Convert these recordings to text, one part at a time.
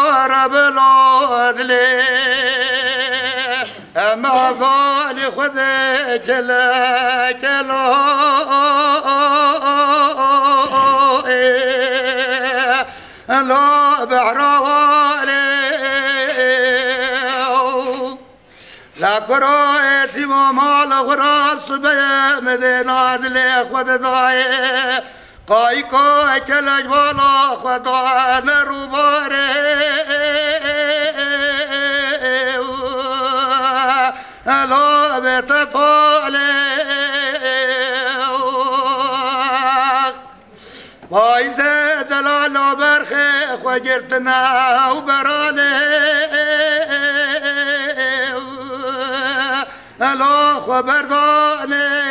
رب العدل ما قال خذ كلا كلا لا بعروالي لا قرأت مال غراب صبي مدين عدل خذ ضايع قاي قاي كلاج والا خدا نروباره لا بتطالع بايز جلال برخ خجرتنا وبرانه لا خبردانه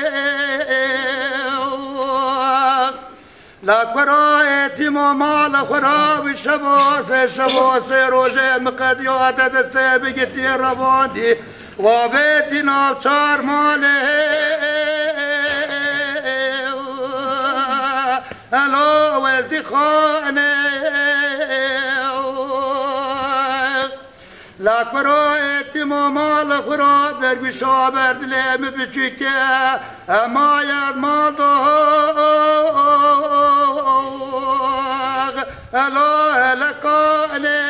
لا قرأت مال خراب شبوس روزه مقديات دسته بقتي رباندي وبيتي نافشار ماله ألو وزي خانه لا قرأت مال خراب دربي شابرد لهم بچيكه اما يد مال ألا لكاني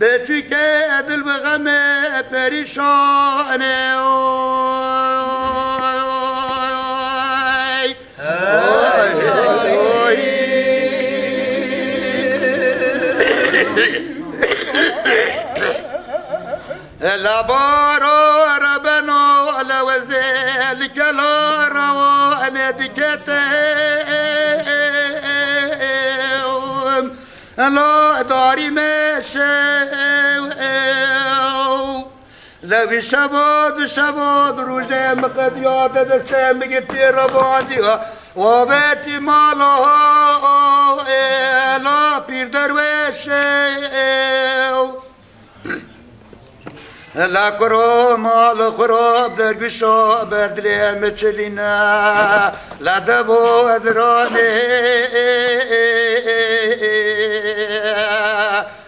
بيتك دل بغمي بريشاني لا بارو ربنا ولا وزيل كلا رواني دكتهم لا داري ماشي لو شباد روجه مقديات دسته مقتي رباندي وبيتي مالها لا بير درويشي لا كرو مال خراب در بشا بردلي متشلينا لا دبو أدراني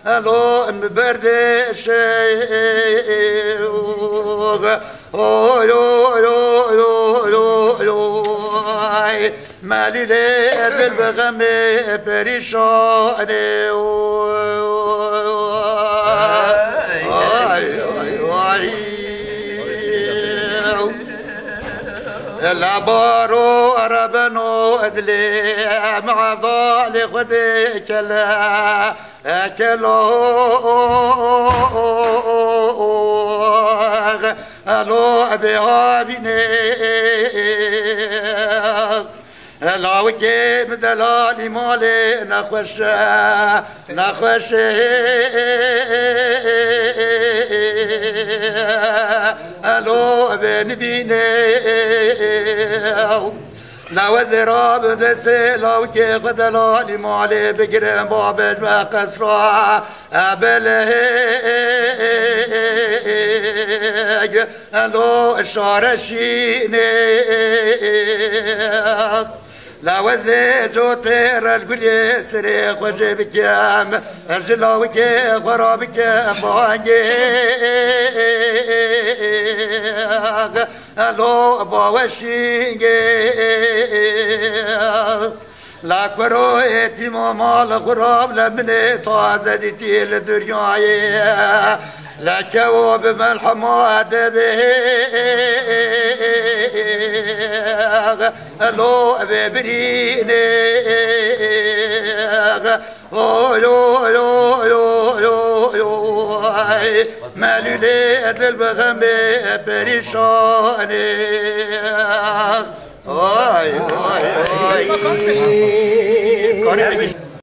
لو مبردش مالي لي بالبغم بريشاني لا بارو ربنو ادلي مع ضالي خذي كلا الو ابي بيني لا وكيم دلالي مالي نخوش الو بين بيني لا وزراب دسي لو كي دلالي مالي بقرم بابج ما قصرا ابلهيج الو الشارشيني لا وزي جوتي رجلي سريق وجيب كام الجلاوك غرابك بانجي الو باوشينجي لا كرويتي مال غراب لمني طازدتي لدرياي لا كواب ملحمات به لو ببريني مالي ليد البغم بريشاني هاي